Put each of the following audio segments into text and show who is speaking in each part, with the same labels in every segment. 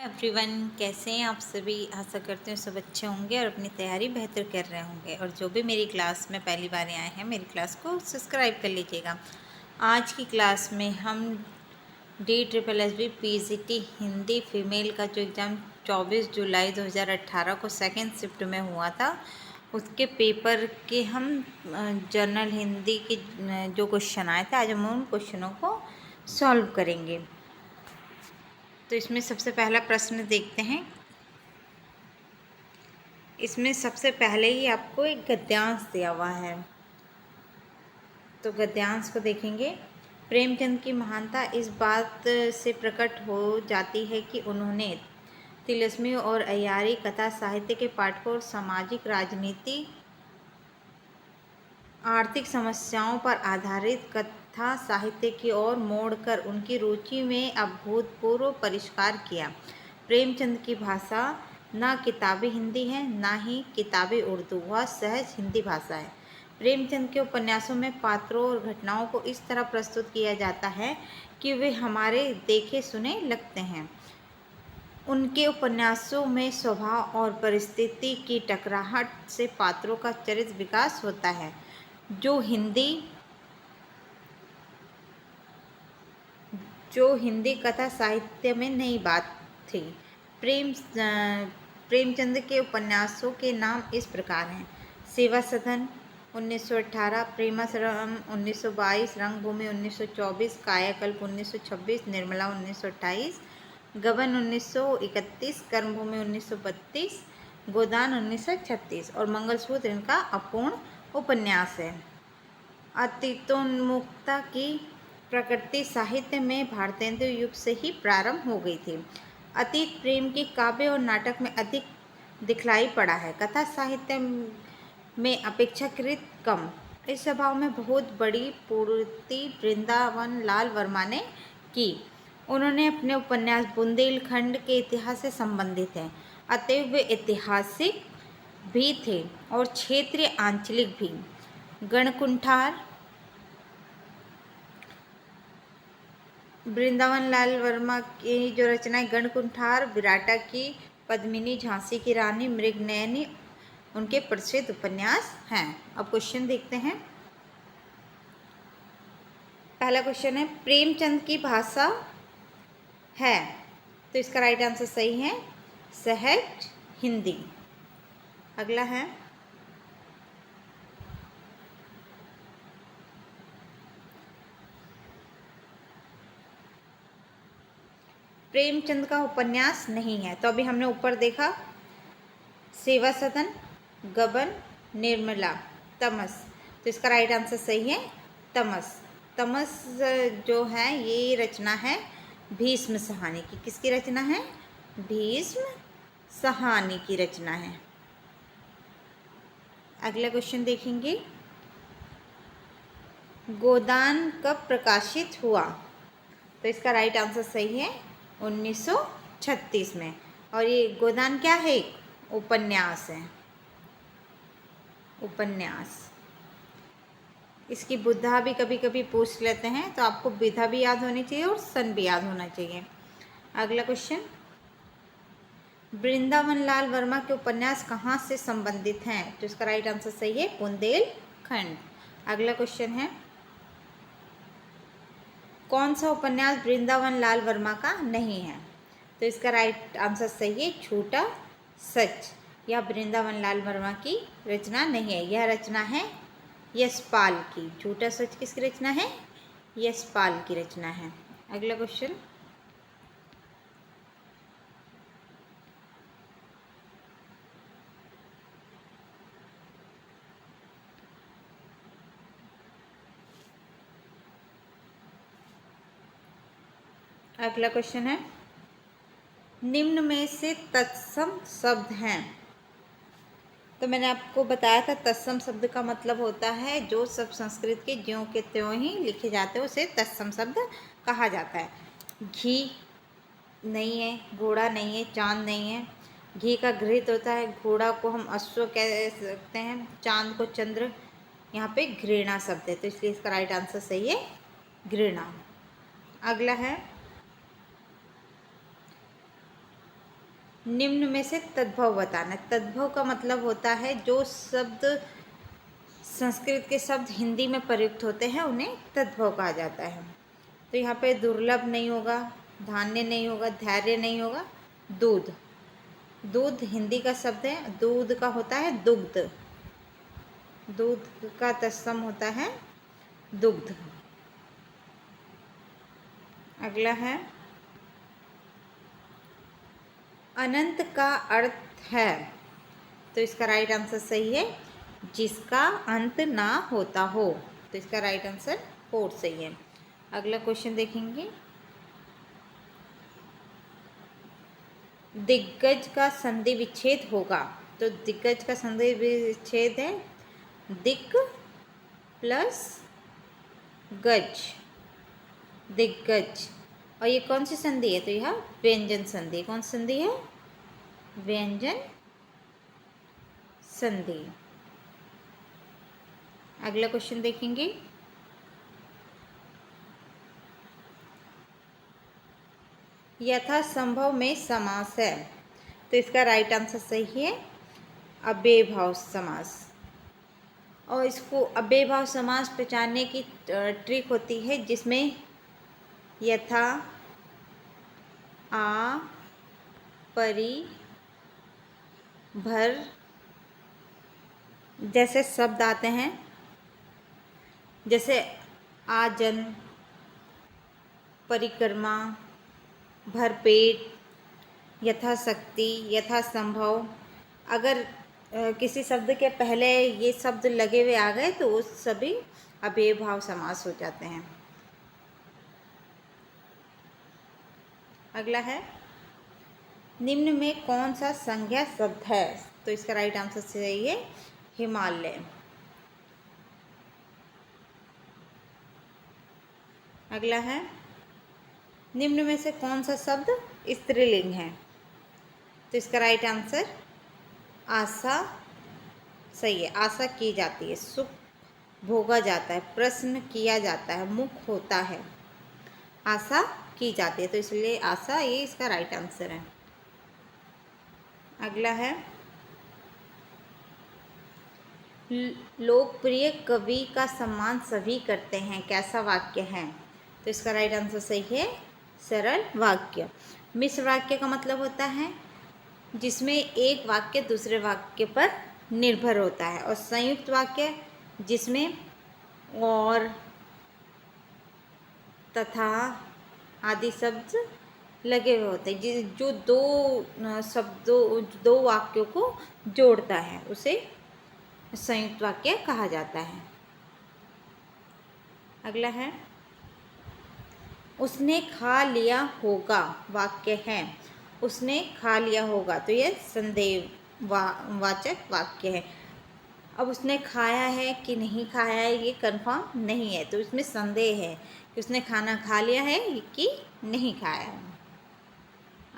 Speaker 1: Everyone, कैसे हैं आप सभी। आशा करते हैं सब अच्छे होंगे और अपनी तैयारी बेहतर कर रहे होंगे। और जो भी मेरी क्लास में पहली बार आए हैं, मेरी क्लास को सब्सक्राइब कर लीजिएगा। आज की क्लास में हम DSSB PGT हिंदी फीमेल का जो एग्ज़ाम 24 जुलाई 2018 को सेकेंड शिफ्ट में हुआ था, उसके पेपर के हम जनरल हिंदी के जो क्वेश्चन आए थे, आज हम उन क्वेश्चनों को सॉल्व करेंगे। तो इसमें सबसे पहला प्रश्न देखते हैं। इसमें सबसे पहले ही आपको एक गद्यांश दिया हुआ है, तो गद्यांश को देखेंगे। प्रेमचंद की महानता इस बात से प्रकट हो जाती है कि उन्होंने तिलिस्मी और अय्यारी कथा साहित्य के पाठकों और सामाजिक, राजनीति, आर्थिक समस्याओं पर आधारित कथा साहित्य की ओर मोड़कर उनकी रुचि में अभूतपूर्व परिष्कार किया। प्रेमचंद की भाषा न किताबी हिंदी है, न ही किताबी उर्दू, वह सहज हिंदी भाषा है। प्रेमचंद के उपन्यासों में पात्रों और घटनाओं को इस तरह प्रस्तुत किया जाता है कि वे हमारे देखे सुने लगते हैं। उनके उपन्यासों में स्वभाव और परिस्थिति की टकराहट से पात्रों का चरित्र विकास होता है, जो हिंदी कथा साहित्य में नई बात थी। प्रेमचंद के उपन्यासों के नाम इस प्रकार हैं: सेवा सदन 1918, प्रेमाश्रम 1922, रंगभूमि 1924, कायाकल्प 1926, निर्मला 1928, गबन 1931, कर्मभूमि 1932, गोदान 1936 और मंगलसूत्र इनका अपूर्ण उपन्यास है। अतीतोन्मुखता की प्रकृति साहित्य में भारतेंदु युग से ही प्रारंभ हो गई थी। अतीत प्रेम की काव्य और नाटक में अधिक दिखलाई पड़ा है, कथा साहित्य में अपेक्षाकृत कम। इस स्वभाव में बहुत बड़ी पूर्ति वृंदावन लाल वर्मा ने की। उन्होंने अपने उपन्यास बुंदेलखंड के इतिहास से संबंधित हैं, अतएव वे ऐतिहासिक भी थे और क्षेत्रीय आंचलिक भी। गणकुंठार वृंदावन लाल वर्मा की जो रचनाएं गणकुंठार, विराटा की पद्मिनी, झांसी की रानी, मृगनयनी उनके प्रसिद्ध उपन्यास हैं। अब क्वेश्चन देखते हैं। पहला क्वेश्चन है, प्रेमचंद की भाषा है, तो इसका राइट आंसर सही है सहज हिंदी। अगला है, प्रेमचंद का उपन्यास नहीं है, तो अभी हमने ऊपर देखा सेवा सदन, गबन, निर्मला, तमस, तो इसका राइट आंसर सही है तमस। तमस जो है ये रचना है भीष्म सहानी की। किसकी रचना है? भीष्म सहानी की रचना है। अगला क्वेश्चन देखेंगे, गोदान कब प्रकाशित हुआ? तो इसका राइट आंसर सही है 1936 में। और ये गोदान क्या है? उपन्यास है, उपन्यास। इसकी बुद्धा भी कभी कभी पूछ लेते हैं, तो आपको विधा भी याद होनी चाहिए और सन भी याद होना चाहिए। अगला क्वेश्चन, वृंदावन लाल वर्मा के उपन्यास कहाँ से संबंधित हैं? तो इसका राइट आंसर सही है बुंदेलखंड। अगला क्वेश्चन है, कौन सा उपन्यास वृंदावन लाल वर्मा का नहीं है? तो इसका राइट आंसर सही है झूठा सच। यह वृंदावन लाल वर्मा की रचना नहीं है, यह रचना है यशपाल की। झूठा सच किसकी रचना है? यशपाल की रचना है। अगला क्वेश्चन, अगला क्वेश्चन है, निम्न में से तत्सम शब्द हैं। तो मैंने आपको बताया था तत्सम शब्द का मतलब होता है जो सब संस्कृत के ज्यों के त्यों ही लिखे जाते हैं उसे तत्सम शब्द कहा जाता है। घी नहीं है, घोड़ा नहीं है, चांद नहीं है। घी का घृत होता है, घोड़ा को हम अश्व कह सकते हैं, चांद को चंद्र। यहाँ पे घृणा शब्द है, तो इसलिए इसका राइट आंसर सही है घृणा। अगला है, निम्न में से तद्भव बताना। तद्भव का मतलब होता है जो शब्द संस्कृत के शब्द हिंदी में प्रयुक्त होते हैं उन्हें तद्भव कहा जाता है। तो यहाँ पे दुर्लभ नहीं होगा, धान्य नहीं होगा, धैर्य नहीं होगा, दूध। दूध हिंदी का शब्द है, दूध का होता है दुग्ध, दूध का तत्सम होता है दुग्ध। अगला है अनंत का अर्थ है, तो इसका राइट आंसर सही है जिसका अंत ना होता हो। तो इसका राइट आंसर 4 सही है। अगला क्वेश्चन देखेंगे, दिग्गज का संधि विच्छेद होगा। तो दिग्गज का संधि विच्छेद है दिक् प्लस गज, दिग्गज। और ये कौन सी संधि है? तो यह व्यंजन संधि। कौन सी संधि है? व्यंजन संधि। अगला क्वेश्चन देखेंगे, यथासंभव में समास है, तो इसका राइट आंसर सही है अव्ययभाव समास। और इसको अव्ययभाव समास पहचानने की ट्रिक होती है जिसमें यथा, आ, परि, भर जैसे शब्द आते हैं, जैसे आजन, परिक्रमा, भरपेट, यथाशक्ति, यथासंभव। अगर किसी शब्द के पहले ये शब्द लगे हुए आ गए तो उस सभी अव्ययभाव समास हो जाते हैं। अगला है निम्न में कौन सा संज्ञा शब्द है? तो इसका राइट आंसर सही है हिमालय। अगला है निम्न में से कौन सा शब्द स्त्रीलिंग है? तो इसका राइट आंसर आशा सही है। आशा की जाती है, सुख भोगा जाता है, प्रश्न किया जाता है, मुख होता है, आशा की जाती है, तो इसलिए आशा ये इसका राइट आंसर है। अगला है लोकप्रिय कवि का सम्मान सभी करते हैं, कैसा वाक्य है? तो इसका राइट आंसर सही है सरल वाक्य। मिश्र वाक्य का मतलब होता है जिसमें एक वाक्य दूसरे वाक्य पर निर्भर होता है, और संयुक्त वाक्य जिसमें और, तथा आदि शब्द लगे हुए होते हैं, जो दो शब्दों, दो वाक्यों को जोड़ता है उसे संयुक्त वाक्य कहा जाता है। अगला है उसने खा लिया होगा वाक्य है। उसने खा लिया होगा तो यह संदेह वाचक वाक्य है। अब उसने खाया है कि नहीं खाया है ये कंफर्म नहीं है, तो इसमें संदेह है कि उसने खाना खा लिया है कि नहीं खाया है।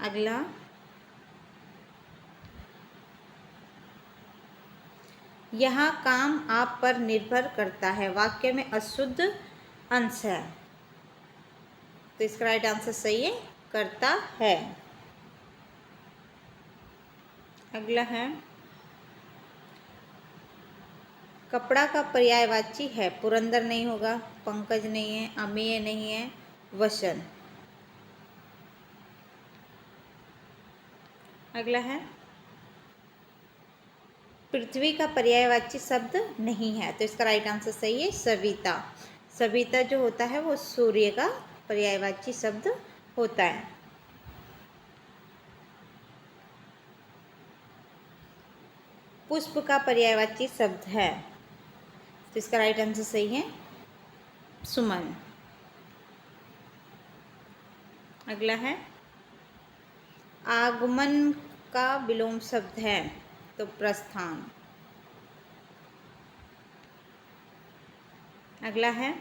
Speaker 1: अगला यहाँ काम आप पर निर्भर करता है, वाक्य में अशुद्ध अंश है, तो इसका राइट आंसर सही है करता है। अगला है कपड़ा का पर्यायवाची है, पुरंदर नहीं होगा, पंकज नहीं है, अमेय नहीं है, वसन। अगला है पृथ्वी का पर्यायवाची शब्द नहीं है, तो इसका राइट आंसर सही है सविता। सविता जो होता है वो सूर्य का पर्यायवाची शब्द होता है। पुष्प का पर्यायवाची शब्द है, तो इसका राइट आंसर सही है सुमन। अगला है आगमन का विलोम शब्द है, तो प्रस्थान। अगला है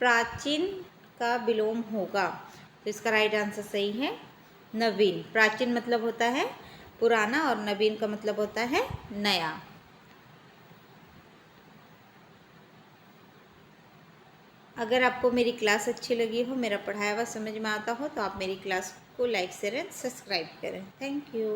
Speaker 1: प्राचीन का विलोम होगा, तो इसका राइट आंसर सही है नवीन। प्राचीन मतलब होता है पुराना और नवीन का मतलब होता है नया। अगर आपको मेरी क्लास अच्छी लगी हो, मेरा पढ़ाया हुआ समझ में आता हो, तो आप मेरी क्लास को लाइक शेयर एंड सब्सक्राइब करें। Thank you.